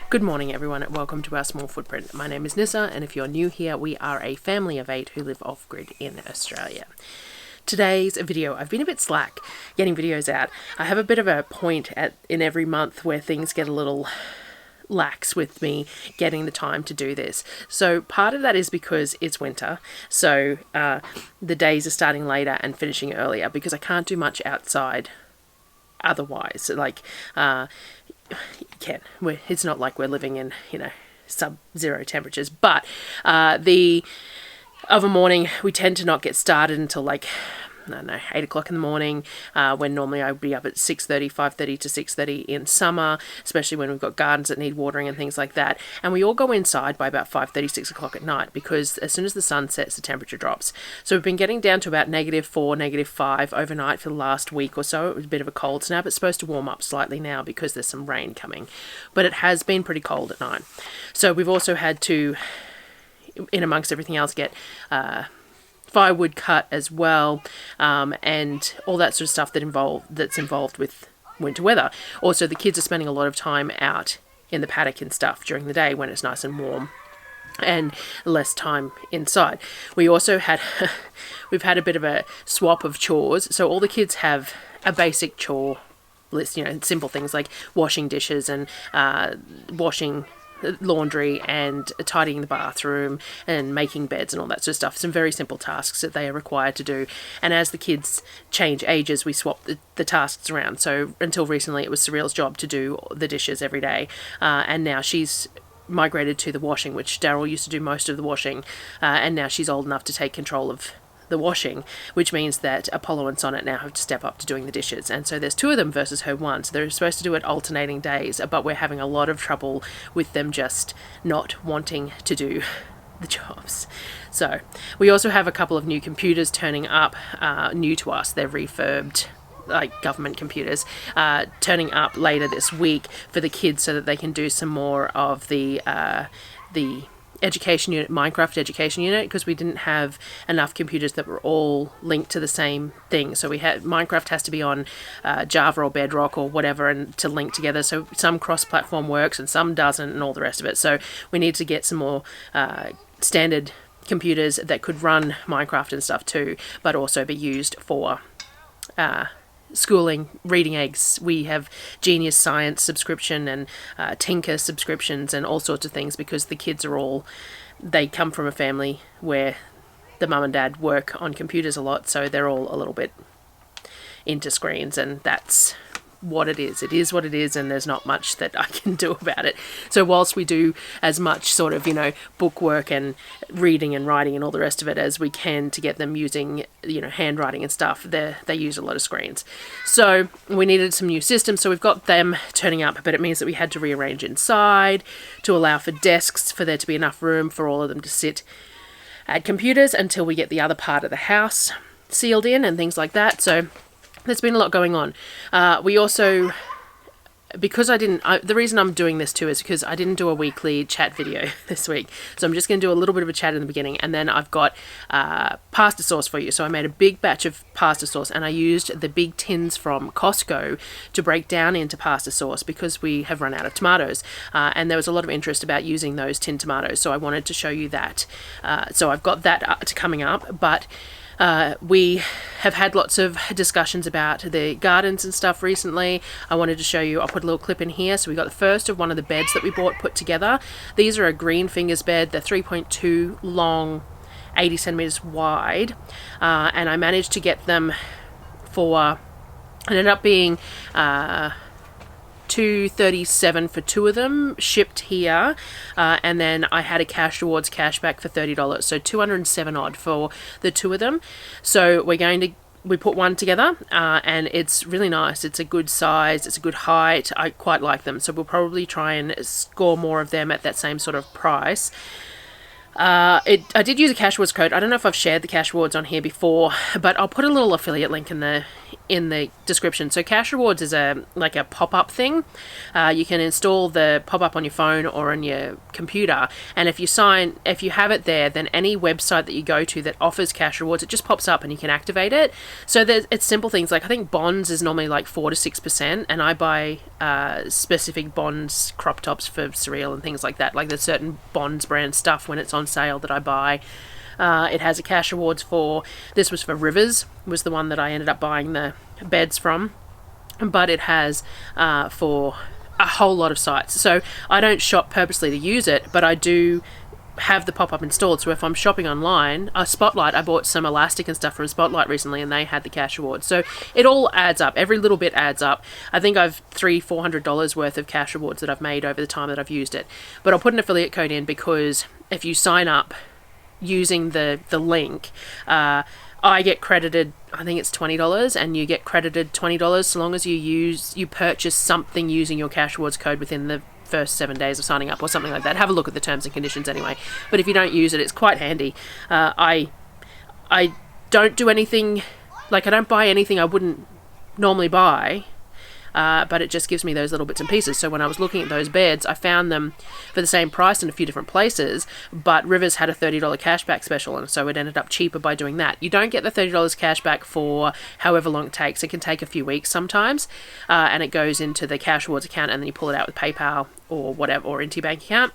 Good morning everyone and welcome to our small footprint. My name is Nyssa, and if you're new here, we are a family of 8 who live off-grid in Australia. Today's video, I've been a bit slack getting videos out. I have a bit of a point in every month where things get a little lax with me getting the time to do this. So part of that is because it's winter, so the days are starting later and finishing earlier because I can't do much outside otherwise. Like it's not like we're living in, sub-zero temperatures, but of a morning we tend to not get started until 8 o'clock in the morning, when normally I would be up at 6:30, 5:30 to 6:30 in summer, especially when we've got gardens that need watering and things like that. And we all go inside by about 5:30, 6 o'clock at night, because as soon as the sun sets, the temperature drops. So we've been getting down to about -4, -5 overnight for the last week or so. It was a bit of a cold snap. It's supposed to warm up slightly now because there's some rain coming, but it has been pretty cold at night. So we've also had to, in amongst everything else, get firewood cut as well, and all that sort of stuff that's involved with winter weather. Also, the kids are spending a lot of time out in the paddock and stuff during the day when it's nice and warm, and less time inside. We also had we've had a bit of a swap of chores, so all the kids have a basic chore list, simple things like washing dishes and washing laundry and tidying the bathroom and making beds and all that sort of stuff. Some very simple tasks that they are required to do. And as the kids change ages, we swap the tasks around. So until recently, it was Surreal's job to do the dishes every day. And now she's migrated to the washing, which Darryl used to do most of the washing. And now she's old enough to take control of the washing, which means that Apollo and Sonnet now have to step up to doing the dishes. And so there's 2 of them versus her 1. So they're supposed to do it alternating days, but we're having a lot of trouble with them just not wanting to do the jobs. So we also have a couple of new computers turning up, new to us. They're refurbed, like government computers, turning up later this week for the kids so that they can do some more of the education unit, Minecraft education unit, because we didn't have enough computers that were all linked to the same thing. So Minecraft has to be on Java or Bedrock or whatever, and to link together. So some cross-platform works and some doesn't, and all the rest of it. So we need to get some more standard computers that could run Minecraft and stuff too, but also be used for schooling, reading eggs. We have Genius Science subscription and Tinker subscriptions and all sorts of things, because the kids they come from a family where the mum and dad work on computers a lot, so they're all a little bit into screens, and that's what it is. It is what it is, and there's not much that I can do about it. So whilst we do as much sort of, book work and reading and writing and all the rest of it as we can to get them using, handwriting and stuff, they use a lot of screens. So we needed some new systems, so we've got them turning up, but it means that we had to rearrange inside to allow for desks, for there to be enough room for all of them to sit at computers until we get the other part of the house sealed in and things like that. So there's been a lot going on. We also, because the reason I'm doing this too is because I didn't do a weekly chat video this week. So I'm just going to do a little bit of a chat in the beginning, and then I've got pasta sauce for you. So I made a big batch of pasta sauce, and I used the big tins from Costco to break down into pasta sauce because we have run out of tomatoes. And there was a lot of interest about using those tin tomatoes. So I wanted to show you that. So I've got that coming up, but we have had lots of discussions about the gardens and stuff recently. I wanted to show you, I'll put a little clip in here. So we got the first of one of the beds that we bought put together. These are a green fingers bed. They're 3.2 long, 80 centimeters wide. And I managed to get them it ended up being $237 for 2 of them, shipped here, and then I had a cash rewards cashback for $30, so $207 odd for the 2 of them. So we put one together, and it's really nice. It's a good size, it's a good height. I quite like them, so we'll probably try and score more of them at that same sort of price. I did use a Cashwords code. I don't know if I've shared the Cashwords on here before, but I'll put a little affiliate link in the description. So Cash Rewards is a pop-up thing. You can install the pop-up on your phone or on your computer, and if you have it there, then any website that you go to that offers Cash Rewards, it just pops up and you can activate it. So it's simple things like, I think bonds is normally like 4 to 6%, and I buy specific bonds crop tops for Surreal and things like that. Like there's certain bonds brand stuff when it's on sale that I buy. It has a Cash Rewards for, this was for Rivers, was the one that I ended up buying the beds from, but it has for a whole lot of sites. So I don't shop purposely to use it, but I do have the pop-up installed. So if I'm shopping online, Spotlight, I bought some elastic and stuff from Spotlight recently, and they had the Cash Rewards. So it all adds up. Every little bit adds up. I think I've $300-400 worth of Cash Rewards that I've made over the time that I've used it. But I'll put an affiliate code in, because if you sign up using the link, I get credited, I think it's $20, and you get credited $20 so long as you purchase something using your Cash Rewards code within the first 7 days of signing up or something like that. Have a look at the terms and conditions anyway. But if you don't use it, it's quite handy. I don't do anything, like I don't buy anything I wouldn't normally buy, but it just gives me those little bits and pieces. So when I was looking at those beds, I found them for the same price in a few different places, but Rivers had a $30 cashback special, and so it ended up cheaper by doing that. You don't get the $30 cashback for however long it takes. It can take a few weeks sometimes, and it goes into the Cash Rewards account, and then you pull it out with PayPal or whatever, or into your bank account.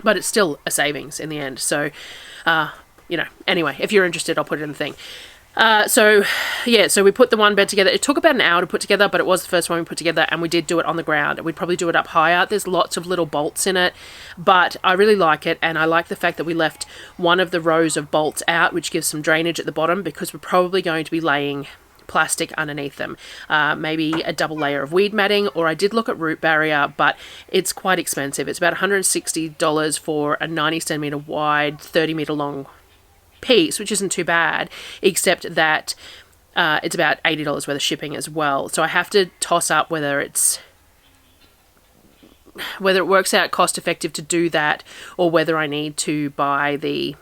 But it's still a savings in the end. So, anyway, if you're interested, I'll put it in the thing. So we put the one bed together. It took about an hour to put together, but it was the first one we put together, and we did do it on the ground. We'd probably do it up higher. There's lots of little bolts in it, but I really like it, and I like the fact that we left one of the rows of bolts out, which gives some drainage at the bottom, because we're probably going to be laying plastic underneath them. Maybe a double layer of weed matting, or I did look at root barrier, but it's quite expensive. It's about $160 for a 90 centimeter wide, 30 meter long piece, which isn't too bad, except that it's about $80 worth of shipping as well. So I have to toss up whether it works out cost effective to do that, or whether I need to buy the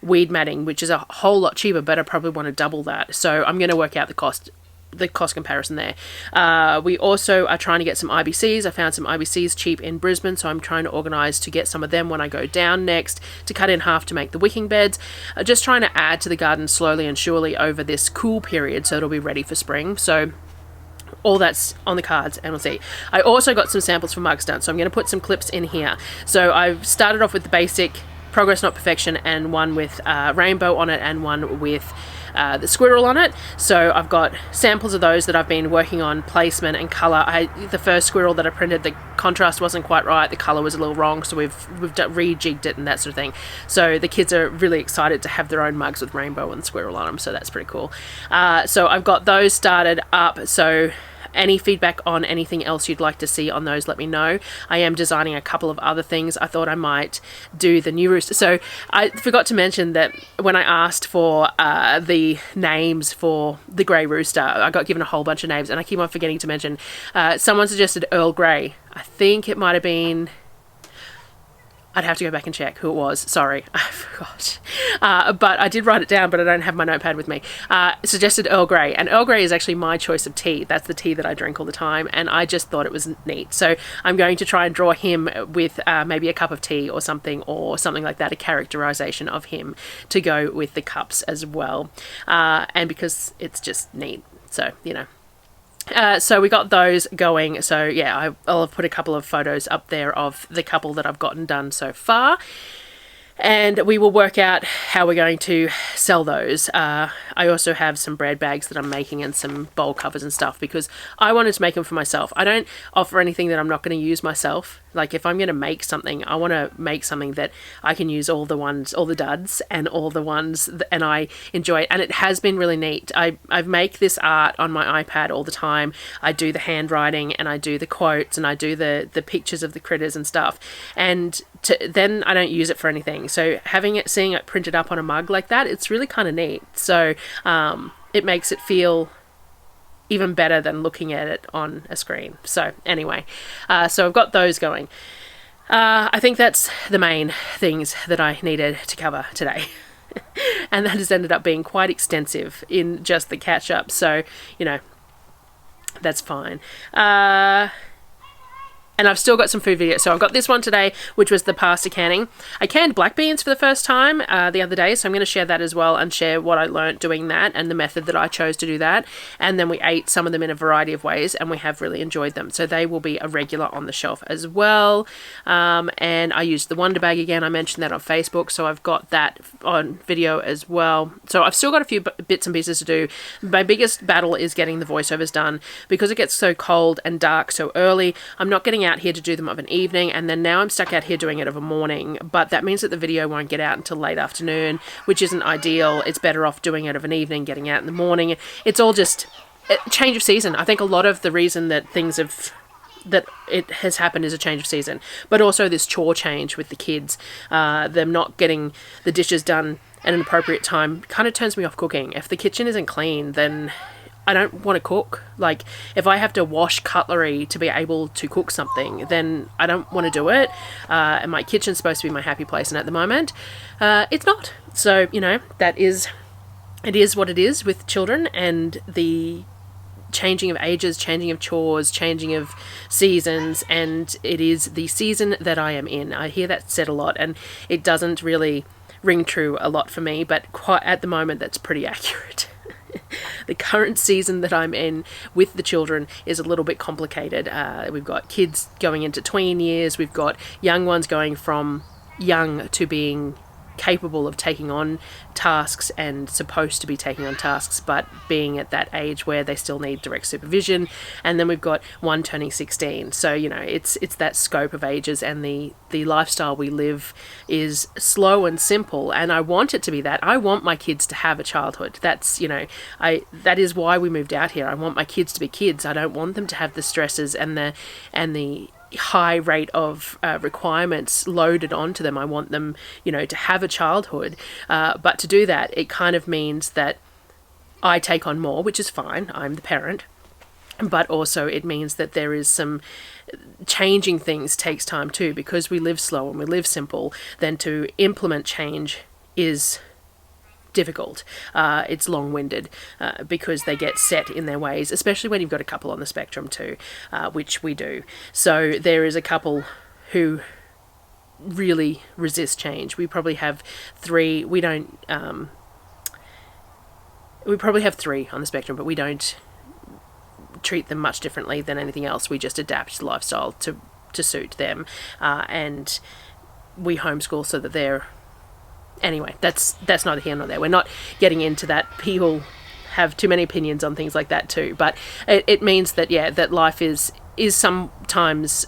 weed matting, which is a whole lot cheaper, but I probably want to double that. So I'm going to work out the cost comparison there. We also are trying to get some IBCs. I found some IBCs cheap in Brisbane, so I'm trying to organise to get some of them when I go down next, to cut in half to make the wicking beds. Just trying to add to the garden slowly and surely over this cool period, so it'll be ready for spring. So all that's on the cards, and we'll see. I also got some samples for mugs done, so I'm going to put some clips in here. So I've started off with the basic Progress Not Perfection, and one with rainbow on it, and one with the squirrel on it. So I've got samples of those that I've been working on placement and colour. The first squirrel that I printed, the contrast wasn't quite right, the colour was a little wrong, so we've rejigged it and that sort of thing. So the kids are really excited to have their own mugs with rainbow and squirrel on them, so that's pretty cool. So I've got those started up. So any feedback on anything else you'd like to see on those, let me know. I am designing a couple of other things. I thought I might do the new rooster. So I forgot to mention that when I asked for the names for the grey rooster, I got given a whole bunch of names, and I keep on forgetting to mention. Someone suggested Earl Grey. I think it might have been... I'd have to go back and check who it was. Sorry, I forgot. But I did write it down, but I don't have my notepad with me. Suggested Earl Grey, and Earl Grey is actually my choice of tea. That's the tea that I drink all the time, and I just thought it was neat. So I'm going to try and draw him with maybe a cup of tea or something like that, a characterization of him to go with the cups as well. And because it's just neat, so, so we got those going. So yeah, I'll have put a couple of photos up there of the couple that I've gotten done so far, and we will work out how we're going to sell those. I also have some bread bags that I'm making, and some bowl covers and stuff, because I wanted to make them for myself. I don't offer anything that I'm not going to use myself. Like, if I'm going to make something, I want to make something that I can use all the duds, and all the ones, and I enjoy it. And it has been really neat. I make this art on my iPad all the time. I do the handwriting, and I do the quotes, and I do the pictures of the critters and stuff. And then I don't use it for anything. So seeing it printed up on a mug like that, it's really kind of neat. So it makes it feel even better than looking at it on a screen. So anyway, so I've got those going. I think that's the main things that I needed to cover today. And that has ended up being quite extensive in just the catch-up, so, you know, that's fine. And I've still got some food videos. So I've got this one today, which was the pasta canning. I canned black beans for the first time the other day, so I'm going to share that as well and share what I learnt doing that and the method that I chose to do that. And then we ate some of them in a variety of ways, and we have really enjoyed them. So they will be a regular on the shelf as well. And I used the Wonder Bag again. I mentioned that on Facebook, so I've got that on video as well. So I've still got a few bits and pieces to do. My biggest battle is getting the voiceovers done because it gets so cold and dark so early. I'm not getting out here to do them of an evening, and then now I'm stuck out here doing it of a morning, but that means that the video won't get out until late afternoon, which isn't ideal. It's better off doing it of an evening, getting out in the morning. It's all just a change of season. I think a lot of the reason that it has happened is a change of season, but also this chore change with the kids, them not getting the dishes done at an appropriate time kind of turns me off cooking. If the kitchen isn't clean, then I don't want to cook. Like, if I have to wash cutlery to be able to cook something, then I don't want to do it. And my kitchen's supposed to be my happy place, and at the moment, it's not. So, you know, it is what it is with children, and the changing of ages, changing of chores, changing of seasons, and it is the season that I am in. I hear that said a lot, and it doesn't really ring true a lot for me, but quite at the moment, that's pretty accurate. The current season that I'm in with the children is a little bit complicated. We've got kids going into tween years. We've got young ones going from young to being capable of taking on tasks and supposed to be taking on tasks, but being at that age where they still need direct supervision. And then we've got one turning 16. So, you know, it's that scope of ages, and the lifestyle we live is slow and simple. And I want it to be that. I want my kids to have a childhood. That's, you know, that is why we moved out here. I want my kids to be kids. I don't want them to have the stresses and the high rate of requirements loaded onto them. I want them, you know, to have a childhood, but to do that, it kind of means that I take on more, which is fine. I'm the parent, but also it means that there is some changing things takes time too, because we live slow and we live simple. Then to implement change is difficult. It's long-winded because they get set in their ways, especially when you've got a couple on the spectrum too, which we do. So there is a couple who really resist change. We probably have three. We probably have three on the spectrum, but we don't treat them much differently than anything else. We just adapt the lifestyle to suit them, and we homeschool so that they're... Anyway, that's neither here nor there. We're not getting into that. People have too many opinions on things like that too. But it means that, yeah, that life is sometimes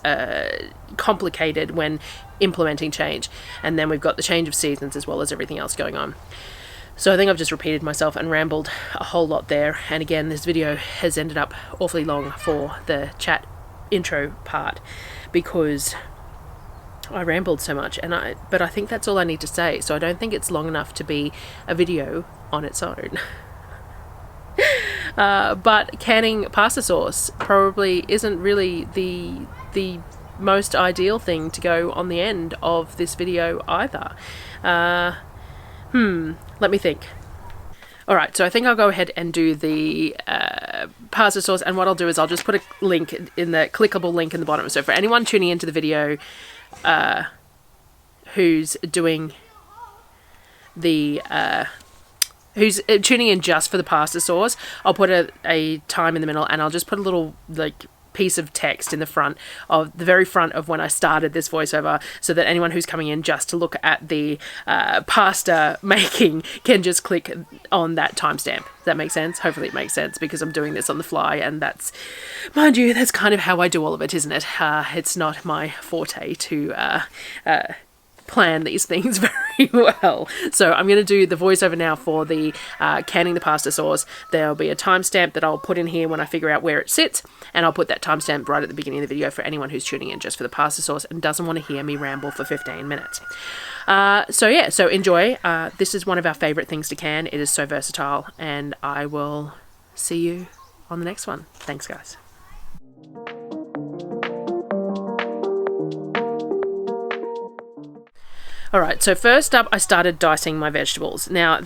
complicated when implementing change. And then we've got the change of seasons as well as everything else going on. So I think I've just repeated myself and rambled a whole lot there. And again, this video has ended up awfully long for the chat intro part because I rambled so much, but I think that's all I need to say, so I don't think it's long enough to be a video on its own. But canning pasta sauce probably isn't really the most ideal thing to go on the end of this video either. Let me think. Alright, so I think I'll go ahead and do the pasta sauce, and what I'll do is I'll just put a link in the clickable link in the bottom. So for anyone tuning into the video who's doing the who's tuning in just for the pasta sauce, I'll put a time in the middle, and I'll just put a little like piece of text in the front of the very front of when I started this voiceover, so that anyone who's coming in just to look at the pasta making can just click on that timestamp. Does that make sense? Hopefully it makes sense, because I'm doing this on the fly, and that's, mind you, that's kind of how I do all of it, isn't it? It's not my forte to plan these things very well. So I'm going to do the voiceover now for the canning the pasta sauce. There'll be a timestamp that I'll put in here when I figure out where it sits, and I'll put that timestamp right at the beginning of the video for anyone who's tuning in just for the pasta sauce and doesn't want to hear me ramble for 15 minutes. So enjoy. This is one of our favorite things to can. It is so versatile, and I will see you on the next one. Thanks, guys. All right, so first up, I started dicing my vegetables. Now,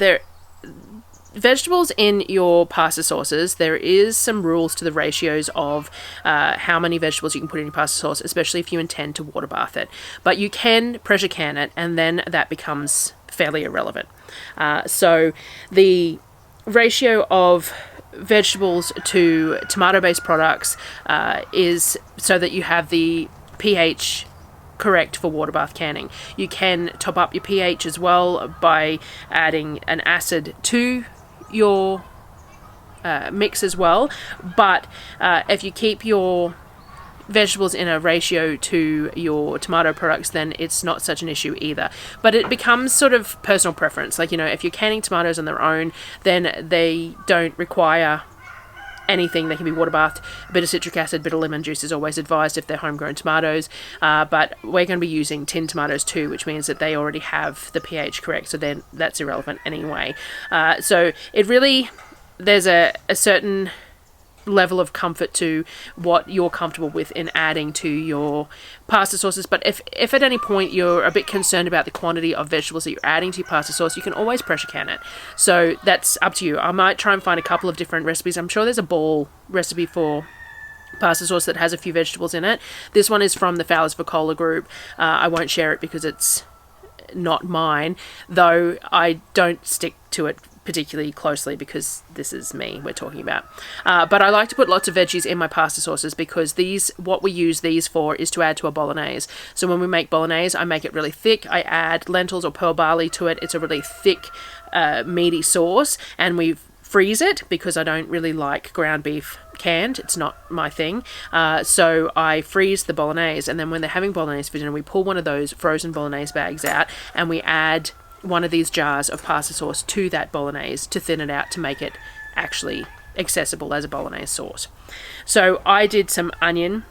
vegetables in your pasta sauces, there is some rules to the ratios of how many vegetables you can put in your pasta sauce, especially if you intend to water bath it. But you can pressure can it, and then that becomes fairly irrelevant. So the ratio of vegetables to tomato-based products is so that you have the pH correct for water bath canning. You can top up your pH as well by adding an acid to your mix as well, but if you keep your vegetables in a ratio to your tomato products, then it's not such an issue either. But it becomes sort of personal preference. Like, if you're canning tomatoes on their own, then they don't require anything. They can be water bathed. A bit of citric acid, a bit of lemon juice is always advised if they're homegrown tomatoes, but we're going to be using tin tomatoes too, which means that they already have the pH correct, so then that's irrelevant anyway. So it really, there's a certain level of comfort to what you're comfortable with in adding to your pasta sauces. But if at any point you're a bit concerned about the quantity of vegetables that you're adding to your pasta sauce, you can always pressure can it. So that's up to you. I might try and find a couple of different recipes. I'm sure there's a ball recipe for pasta sauce that has a few vegetables in it. This one is from the Fowler's Vicola group. I won't share it because it's not mine, though I don't stick to it particularly closely because this is me we're talking about. But I like to put lots of veggies in my pasta sauces because what we use these for is to add to a bolognese. So when we make bolognese, I make it really thick. I add lentils or pearl barley to it. It's a really thick, meaty sauce, and we freeze it because I don't really like ground beef canned. It's not my thing. So I freeze the bolognese, and then when they're having bolognese for dinner, we pull one of those frozen bolognese bags out and we add one of these jars of pasta sauce to that bolognese to thin it out to make it actually accessible as a bolognese sauce. So I did some onion,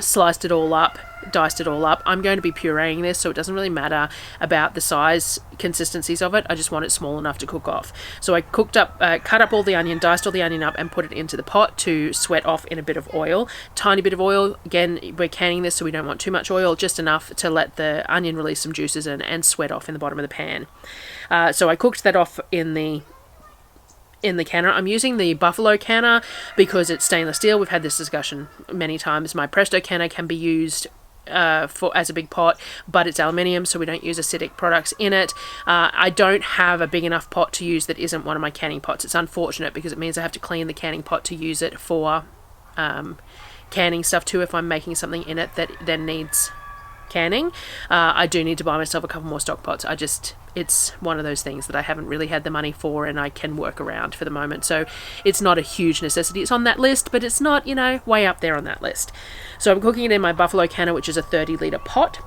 sliced it all up, diced it all up. I'm going to be pureeing this, so it doesn't really matter about the size consistencies of it. I just want it small enough to cook off. So I cut up all the onion, diced all the onion up, and put it into the pot to sweat off in a bit of oil. Tiny bit of oil. Again, we're canning this, so we don't want too much oil, just enough to let the onion release some juices and sweat off in the bottom of the pan. So I cooked that off in the canner. I'm using the Buffalo canner because it's stainless steel. We've had this discussion many times. My Presto canner can be used as a big pot, but it's aluminium, so we don't use acidic products in it. I don't have a big enough pot to use that isn't one of my canning pots. It's unfortunate because it means I have to clean the canning pot to use it for canning stuff too if I'm making something in it that then needs canning. I do need to buy myself a couple more stock pots. It's one of those things that I haven't really had the money for and I can work around for the moment. So it's not a huge necessity. It's on that list, but it's not, way up there on that list. So I'm cooking it in my Buffalo canner, which is a 30-litre pot.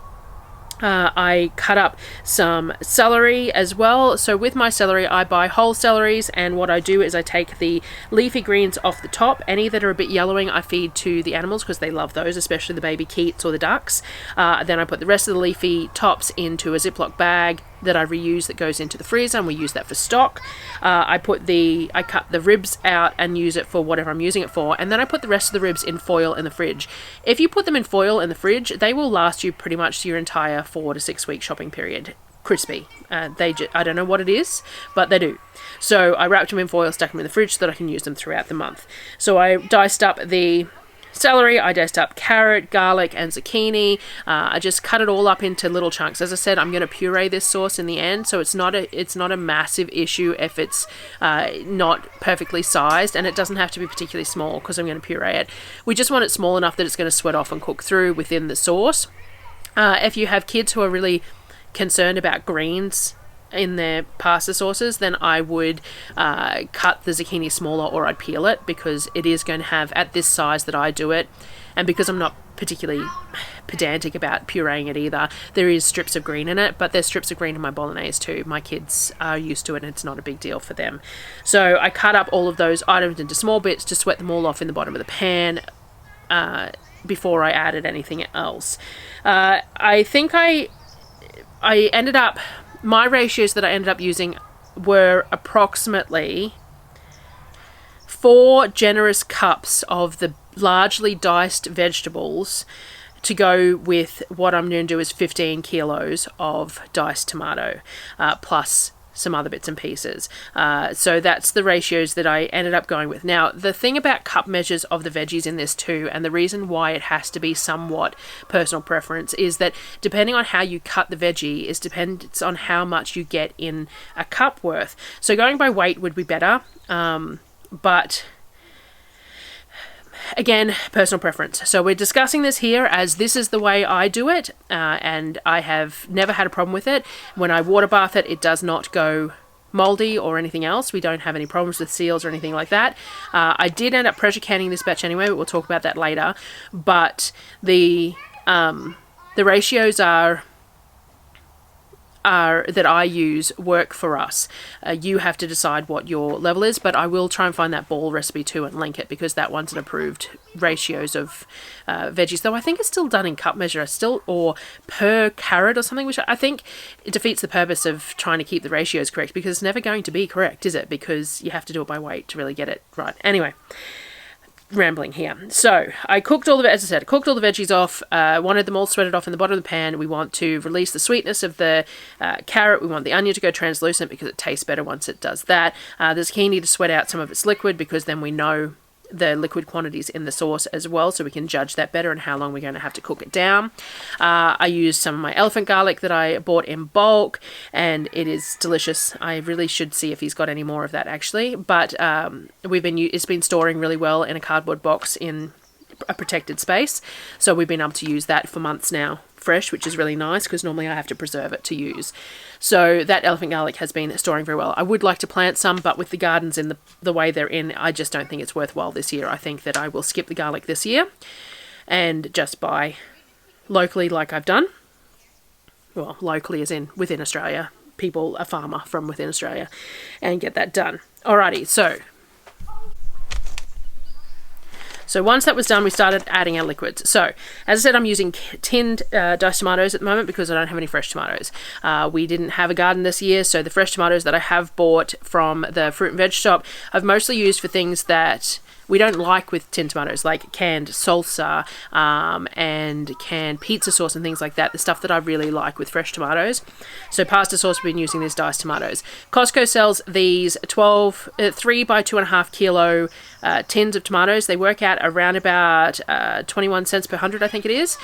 I cut up some celery as well. So with my celery, I buy whole celeries, and what I do is I take the leafy greens off the top. Any that are a bit yellowing, I feed to the animals because they love those, especially the baby keats or the ducks. Then I put the rest of the leafy tops into a Ziploc bag that I reuse that goes into the freezer, and we use that for stock. I cut the ribs out and use it for whatever I'm using it for, and then I put the rest of the ribs in foil in the fridge. If you put them in foil in the fridge, they will last you pretty much your entire 4 to 6 week shopping period. Crispy. I don't know what it is, but they do. So I wrapped them in foil, stuck them in the fridge so that I can use them throughout the month. So I diced up the celery, I diced up carrot, garlic, and zucchini. I just cut it all up into little chunks. As I said, I'm going to puree this sauce in the end, so it's not a massive issue if it's not perfectly sized, and it doesn't have to be particularly small because I'm going to puree it. We just want it small enough that it's going to sweat off and cook through within the sauce. If you have kids who are really concerned about greens in their pasta sauces, then I would cut the zucchini smaller, or I'd peel it, because it is going to have, at this size that I do it, and because I'm not particularly pedantic about pureeing it either, there is strips of green in it, but there's strips of green in my bolognese too. My kids are used to it and it's not a big deal for them. So I cut up all of those items into small bits to sweat them all off in the bottom of the pan before I added anything else. I think I ended up, my ratios that I ended up using were approximately 4 generous cups of the largely diced vegetables to go with what I'm going to do is 15 kilos of diced tomato, plus some other bits and pieces. So that's the ratios that I ended up going with. Now, the thing about cup measures of the veggies in this too, and the reason why it has to be somewhat personal preference, is that depending on how you cut the veggie is depends on how much you get in a cup worth. So going by weight would be better, but again, personal preference. So we're discussing this here as this is the way I do it, and I have never had a problem with it. When I water bath it, it does not go moldy or anything else. We don't have any problems with seals or anything like that. I did end up pressure canning this batch anyway, but we'll talk about that later. But the ratios are that I use work for us. You have to decide what your level is, but I will try and find that ball recipe too and link it, because that one's an approved ratios of veggies, though I think it's still done in cup measure or per carrot or something, which I think it defeats the purpose of trying to keep the ratios correct, because it's never going to be correct, is it? Because you have to do it by weight to really get it right. Anyway, rambling here. So I cooked all the, as I said, I cooked all the veggies off, wanted them all sweated off in the bottom of the pan. We want to release the sweetness of the carrot. We want the onion to go translucent because it tastes better once it does that. The zucchini to sweat out some of its liquid, because then we know the liquid quantities in the sauce as well, so we can judge that better and how long we're going to have to cook it down. I used some of my elephant garlic that I bought in bulk, and it is delicious. I really should see if he's got any more of that actually, but it's been storing really well in a cardboard box in a protected space, so we've been able to use that for months now fresh, which is really nice, because normally I have to preserve it to use. So that elephant garlic has been storing very well. I would like to plant some, but with the gardens in the way they're in, I just don't think it's worthwhile this year. I think that I will skip the garlic this year and just buy locally like I've done. Well, locally as in within Australia, a farmer from within Australia, and get that done. Alrighty, So once that was done, we started adding our liquids. So, as I said, I'm using tinned diced tomatoes at the moment because I don't have any fresh tomatoes. We didn't have a garden this year, so the fresh tomatoes that I have bought from the fruit and veg shop, I've mostly used for things that we don't like with tinned tomatoes, like canned salsa and canned pizza sauce and things like that, the stuff that I really like with fresh tomatoes. So pasta sauce, we've been using these diced tomatoes. Costco sells these 3 by 2.5 kilo tins of tomatoes. They work out around about 21 cents per 100, I think it is.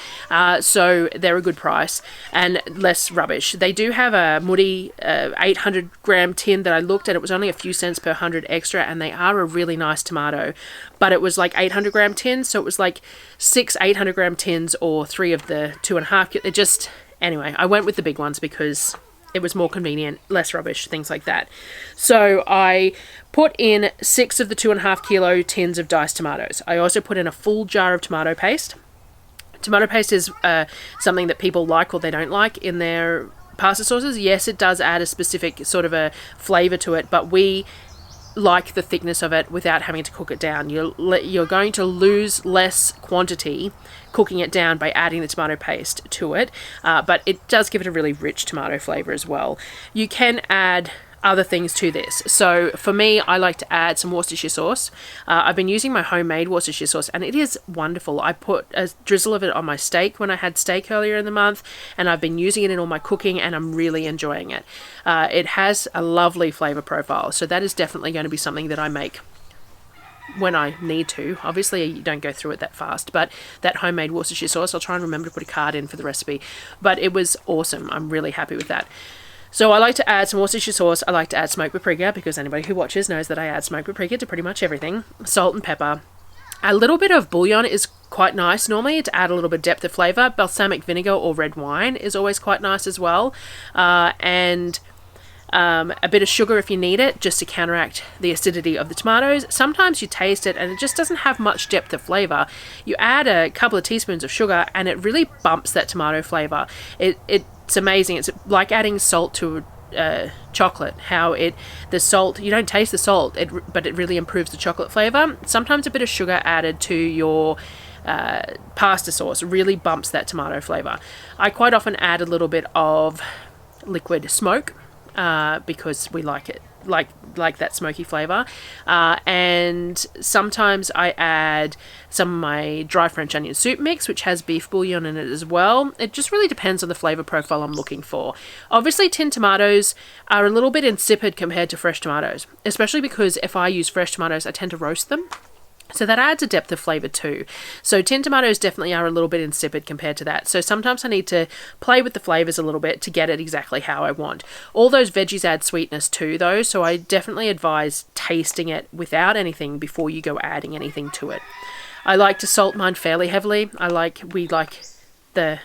So they're a good price and less rubbish. They do have a Moody 800 gram tin that I looked at. It was only a few cents per 100 extra, and they are a really nice tomato. But it was like 800 gram tins, so it was like 6 800 gram tins or 3 of the 2.5. Anyway, I went with the big ones because it was more convenient, less rubbish, things like that. So I put in 6 of the 2.5 kilo tins of diced tomatoes. I also put in a full jar of tomato paste. Tomato paste is something that people like or they don't like in their pasta sauces. Yes, it does add a specific sort of a flavour to it, but we like the thickness of it without having to cook it down. You're going to lose less quantity cooking it down by adding the tomato paste to it, but it does give it a really rich tomato flavour as well. You can add other things to this. So for me, I like to add some Worcestershire sauce. I've been using my homemade Worcestershire sauce, and it is wonderful. I put a drizzle of it on my steak when I had steak earlier in the month, and I've been using it in all my cooking, and I'm really enjoying it. It has a lovely flavour profile, so that is definitely going to be something that I make when I need to. Obviously, you don't go through it that fast, but that homemade Worcestershire sauce, I'll try and remember to put a card in for the recipe. But it was awesome. I'm really happy with that. So I like to add some Worcestershire sauce. I like to add smoked paprika, because anybody who watches knows that I add smoked paprika to pretty much everything. Salt and pepper. A little bit of bouillon is quite nice normally to add a little bit of depth of flavour. Balsamic vinegar or red wine is always quite nice as well. And a bit of sugar if you need it, just to counteract the acidity of the tomatoes. Sometimes you taste it and it just doesn't have much depth of flavour. You add a couple of teaspoons of sugar and it really bumps that tomato flavour. It's amazing. It's like adding salt to chocolate. The salt, you don't taste the salt, but it really improves the chocolate flavour. Sometimes a bit of sugar added to your pasta sauce really bumps that tomato flavour. I quite often add a little bit of liquid smoke because we like it, like that smoky flavour. And sometimes I add some of my dry French onion soup mix, which has beef bouillon in it as well. It just really depends on the flavour profile I'm looking for. Obviously, tinned tomatoes are a little bit insipid compared to fresh tomatoes, especially because if I use fresh tomatoes, I tend to roast them. So that adds a depth of flavour too. So tinned tomatoes definitely are a little bit insipid compared to that. So sometimes I need to play with the flavours a little bit to get it exactly how I want. All those veggies add sweetness too though, so I definitely advise tasting it without anything before you go adding anything to it. I like to salt mine fairly heavily. We like the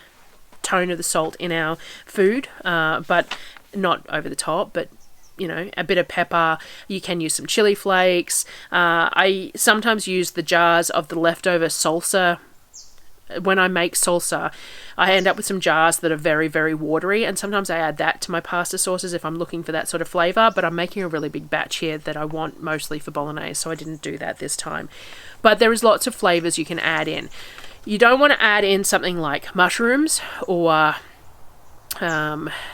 tone of the salt in our food, but not over the top, but you know, a bit of pepper. You can use some chili flakes. I sometimes use the jars of the leftover salsa. When I make salsa, I end up with some jars that are very, very watery, and sometimes I add that to my pasta sauces if I'm looking for that sort of flavour, but I'm making a really big batch here that I want mostly for bolognese, so I didn't do that this time. But there is lots of flavours you can add in. You don't want to add in something like mushrooms or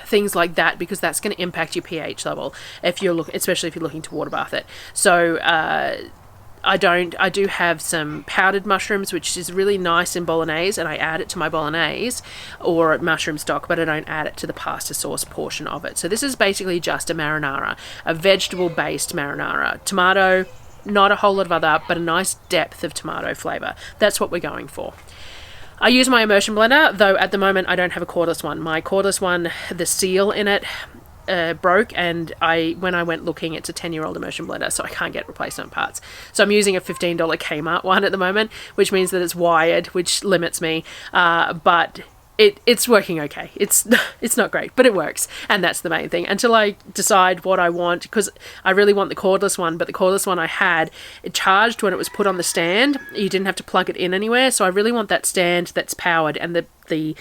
things like that, because that's going to impact your pH level especially if you're looking to water bath it. So I do have some powdered mushrooms, which is really nice in bolognese, and I add it to my bolognese or mushroom stock, but I don't add it to the pasta sauce portion of it. So this is basically just a marinara, a vegetable based marinara. Tomato, not a whole lot of other, but a nice depth of tomato flavour. That's what we're going for. I use my immersion blender, though at the moment I don't have a cordless one. My cordless one, the seal in it broke, and when I went looking, it's a 10-year-old immersion blender, so I can't get replacement parts. So I'm using a $15 Kmart one at the moment, which means that it's wired, which limits me, but it's working okay. It's not great, but it works, and that's the main thing. Until I decide what I want, because I really want the cordless one, but the cordless one I had, it charged when it was put on the stand. You didn't have to plug it in anywhere, so I really want that stand that's powered, and the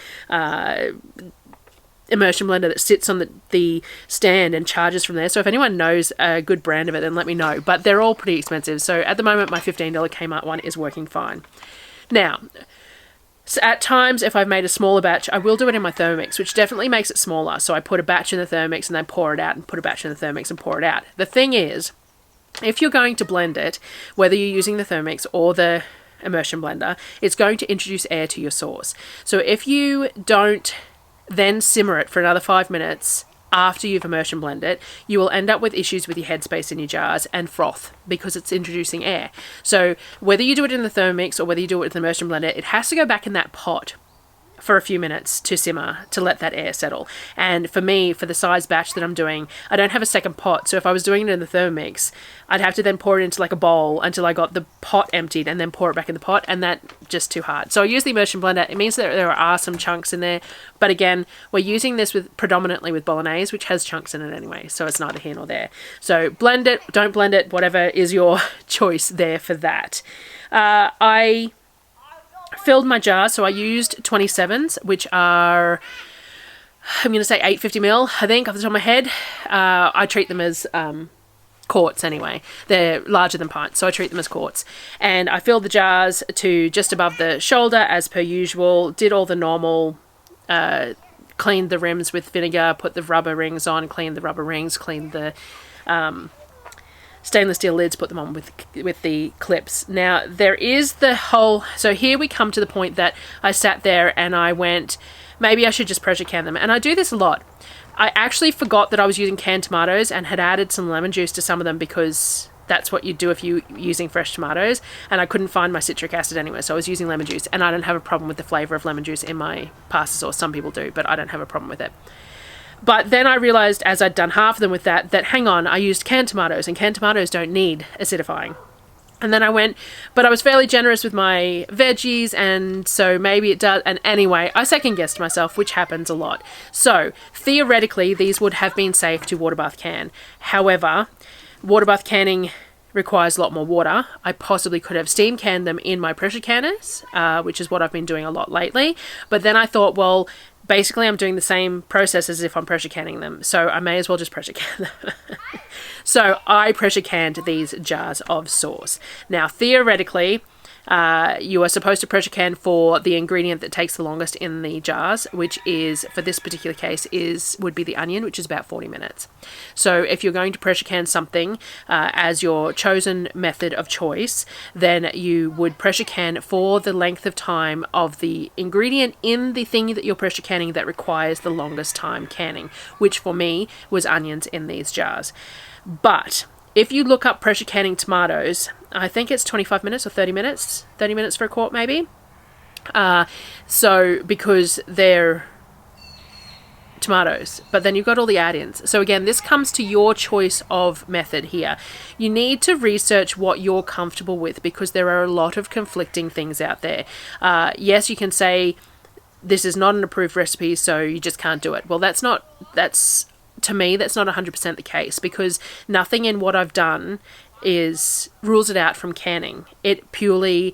immersion blender that sits on the stand and charges from there. So if anyone knows a good brand of it, then let me know. But they're all pretty expensive. So at the moment, my $15 Kmart one is working fine. Now, so at times, if I've made a smaller batch, I will do it in my Thermomix, which definitely makes it smaller. So I put a batch in the Thermomix and then pour it out, and put a batch in the Thermomix and pour it out. The thing is, if you're going to blend it, whether you're using the Thermomix or the immersion blender, it's going to introduce air to your sauce. So if you don't then simmer it for another 5 minutes after you've immersion blended it, you will end up with issues with your headspace in your jars and froth, because it's introducing air. So whether you do it in the Thermomix or whether you do it with an immersion blender, it has to go back in that pot for a few minutes to simmer, to let that air settle. And for me, for the size batch that I'm doing, I don't have a second pot. So if I was doing it in the Thermomix, I'd have to then pour it into like a bowl until I got the pot emptied and then pour it back in the pot, and that just too hard. So I use the immersion blender. It means that there are some chunks in there, but again, we're using this predominantly with bolognese, which has chunks in it anyway, so it's neither here nor there. So blend it, don't blend it, whatever is your choice there for that. I filled my jar, so I used 27s, which are, I'm going to say 850 ml, I think, off the top of my head. I treat them as quarts anyway. They're larger than pints, so I treat them as quarts. And I filled the jars to just above the shoulder, as per usual, did all the normal, cleaned the rims with vinegar, put the rubber rings on, cleaned the rubber rings, cleaned the stainless steel lids, put them on with the clips. Now, there is the whole... So here we come to the point that I sat there and I went, maybe I should just pressure can them. And I do this a lot. I actually forgot that I was using canned tomatoes and had added some lemon juice to some of them, because that's what you do if you're using fresh tomatoes. And I couldn't find my citric acid anywhere, so I was using lemon juice. And I don't have a problem with the flavour of lemon juice in my pasta sauce. Some people do, but I don't have a problem with it. But then I realised, as I'd done half of them with that hang on, I used canned tomatoes, and canned tomatoes don't need acidifying. And then I went, but I was fairly generous with my veggies, and so maybe it does. And anyway, I second-guessed myself, which happens a lot. So, theoretically, these would have been safe to water bath can. However, water bath canning requires a lot more water. I possibly could have steam canned them in my pressure canners, which is what I've been doing a lot lately. But then I thought, well, basically I'm doing the same process as if I'm pressure canning them, so I may as well just pressure can them. So I pressure canned these jars of sauce. Now, theoretically, you are supposed to pressure can for the ingredient that takes the longest in the jars, which is, for this particular case, would be the onion, which is about 40 minutes. So if you're going to pressure can something as your chosen method of choice, then you would pressure can for the length of time of the ingredient in the thing that you're pressure canning that requires the longest time canning, which for me was onions in these jars. But if you look up pressure canning tomatoes, I think it's 25 minutes or 30 minutes. 30 minutes for a quart, maybe. So, because they're tomatoes, but then you've got all the add-ins. So again, this comes to your choice of method here. You need to research what you're comfortable with, because there are a lot of conflicting things out there. Yes, you can say, this is not an approved recipe, so you just can't do it. Well, to me, that's not 100% the case, because nothing in what I've done rules it out from canning. It purely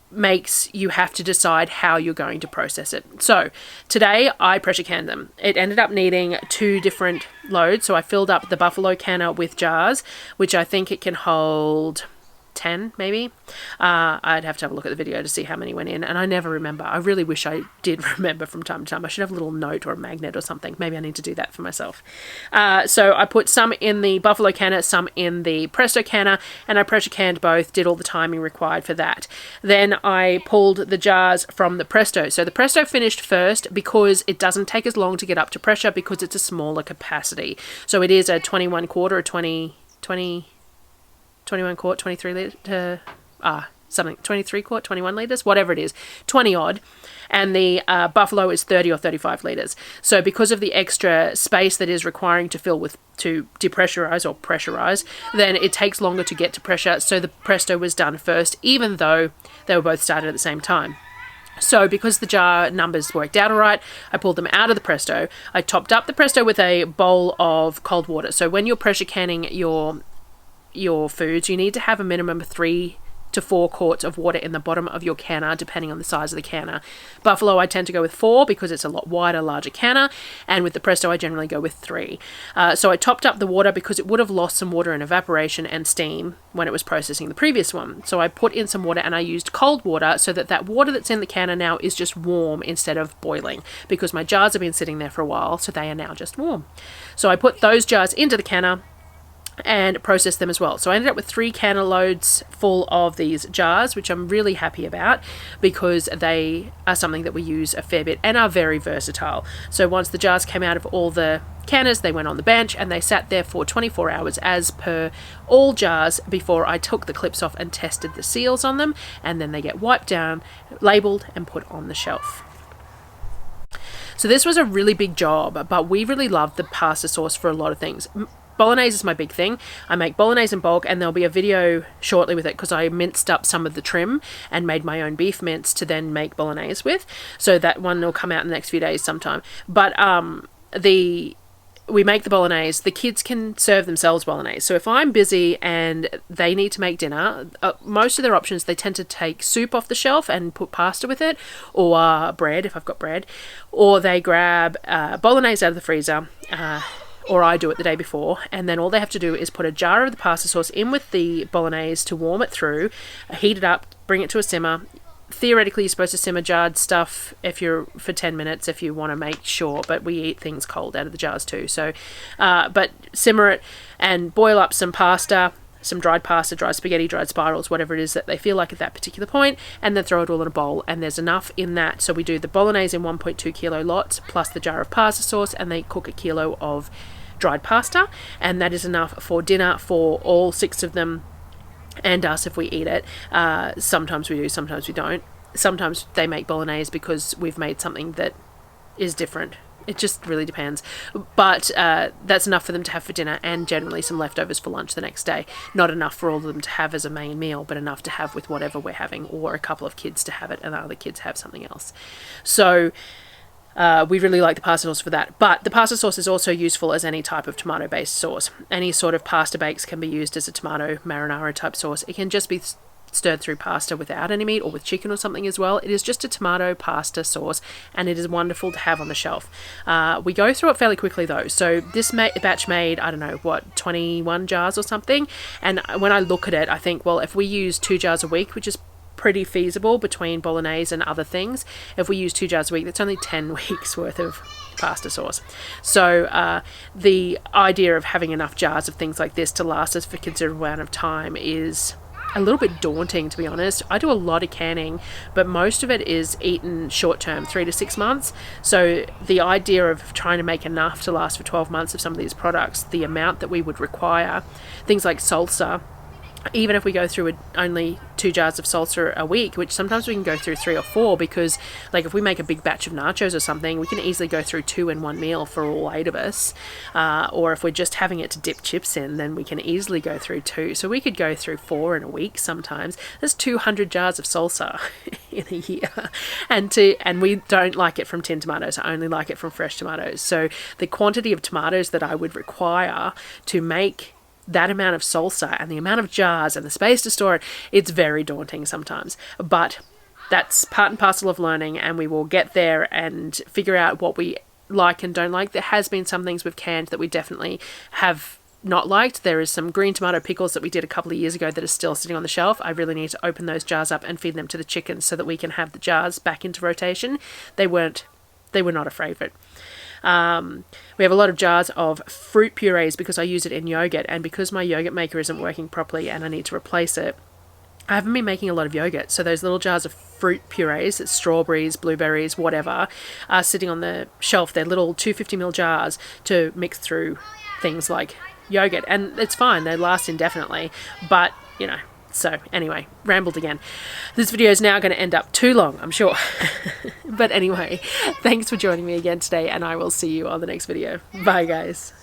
makes you have to decide how you're going to process it. So today I pressure canned them. It ended up needing 2 different loads. So I filled up the buffalo canner with jars, which I think it can hold 10 maybe. I'd have to have a look at the video to see how many went in, and I never remember. I really wish I did remember from time to time. I should have a little note or a magnet or something. Maybe I need to do that for myself. So I put some in the buffalo canner, some in the presto canner, and I pressure canned both, did all the timing required for that. Then I pulled the jars from the presto. So the presto finished first because it doesn't take as long to get up to pressure, because it's a smaller capacity. So it is a 21 quart or 21 quart, 23 litre, something, 23 quart, 21 litres, whatever it is, 20 odd. And the buffalo is 30 or 35 litres. So because of the extra space that is requiring to fill with, to depressurize or pressurize, then it takes longer to get to pressure. So the presto was done first, even though they were both started at the same time. So because the jar numbers worked out all right, I pulled them out of the presto. I topped up the presto with a bowl of cold water. So when you're pressure canning your foods, you need to have a minimum of 3 to 4 quarts of water in the bottom of your canner, depending on the size of the canner. Buffalo, I tend to go with 4 because it's a lot wider, larger canner, and with the presto I generally go with 3. So I topped up the water because it would have lost some water in evaporation and steam when it was processing the previous one. So I put in some water, and I used cold water so that water that's in the canner now is just warm instead of boiling, because my jars have been sitting there for a while, so they are now just warm. So I put those jars into the canner and process them as well. So I ended up with 3 canner loads full of these jars, which I'm really happy about, because they are something that we use a fair bit and are very versatile. So once the jars came out of all the canners, they went on the bench and they sat there for 24 hours as per all jars before I took the clips off and tested the seals on them, and then they get wiped down, labelled and put on the shelf. So this was a really big job, but we really love the pasta sauce for a lot of things. Bolognese is my big thing. I make bolognese in bulk, and there'll be a video shortly with it because I minced up some of the trim and made my own beef mince to then make bolognese with. So that one will come out in the next few days sometime. But we make the bolognese. The kids can serve themselves bolognese. So if I'm busy and they need to make dinner, most of their options, they tend to take soup off the shelf and put pasta with it, or bread if I've got bread, or they grab bolognese out of the freezer, or I do it the day before, and then all they have to do is put a jar of the pasta sauce in with the bolognese to warm it through, heat it up, bring it to a simmer. Theoretically, you're supposed to simmer jarred stuff for 10 minutes if you want to make sure, but we eat things cold out of the jars too. So, but simmer it and boil up some pasta, some dried pasta, dried spaghetti, dried spirals, whatever it is that they feel like at that particular point, and then throw it all in a bowl, and there's enough in that. So we do the bolognese in 1.2 kilo lots plus the jar of pasta sauce, and they cook a kilo of dried pasta, and that is enough for dinner for all 6 of them and us if we eat it. Sometimes we do, sometimes we don't. Sometimes they make bolognese because we've made something that is different. It just really depends. But that's enough for them to have for dinner, and generally some leftovers for lunch the next day. Not enough for all of them to have as a main meal, but enough to have with whatever we're having, or a couple of kids to have it and the other kids have something else. So we really like the pasta sauce for that. But the pasta sauce is also useful as any type of tomato-based sauce. Any sort of pasta bakes can be used as a tomato marinara type sauce. It can just be stirred through pasta without any meat, or with chicken or something as well. It is just a tomato pasta sauce, and it is wonderful to have on the shelf. We go through it fairly quickly though. So this batch made, I don't know, 21 jars or something. And when I look at it, I think, well, if we use 2 jars a week, which is pretty feasible between bolognese and other things. If we use 2 jars a week, that's only 10 weeks worth of pasta sauce. So the idea of having enough jars of things like this to last us for a considerable amount of time is a little bit daunting, to be honest. I do a lot of canning, but most of it is eaten short term, 3 to 6 months. So the idea of trying to make enough to last for 12 months of some of these products, the amount that we would require, things like salsa, even if we go through only 2 jars of salsa a week, which sometimes we can go through 3 or 4, because like if we make a big batch of nachos or something, we can easily go through 2 in one meal for all 8 of us. Or if we're just having it to dip chips in, then we can easily go through 2. So we could go through 4 in a week sometimes. There's 200 jars of salsa in a year. And we don't like it from tin tomatoes. I only like it from fresh tomatoes. So the quantity of tomatoes that I would require to make that amount of salsa and the amount of jars and the space to store it, it's very daunting sometimes. But that's part and parcel of learning, and we will get there and figure out what we like and don't like. There has been some things we've canned that we definitely have not liked. There is some green tomato pickles that we did a couple of years ago that are still sitting on the shelf. I really need to open those jars up and feed them to the chickens so that we can have the jars back into rotation. They were not a favourite. We have a lot of jars of fruit purees because I use it in yogurt, and because my yogurt maker isn't working properly and I need to replace it, I haven't been making a lot of yogurt. So those little jars of fruit purees, it's strawberries, blueberries, whatever, are sitting on the shelf. They're little 250ml jars to mix through things like yogurt, and it's fine, they last indefinitely, but you know. So anyway, rambled again. This video is now going to end up too long, I'm sure. But anyway, thanks for joining me again today, and I will see you on the next video. Bye, guys.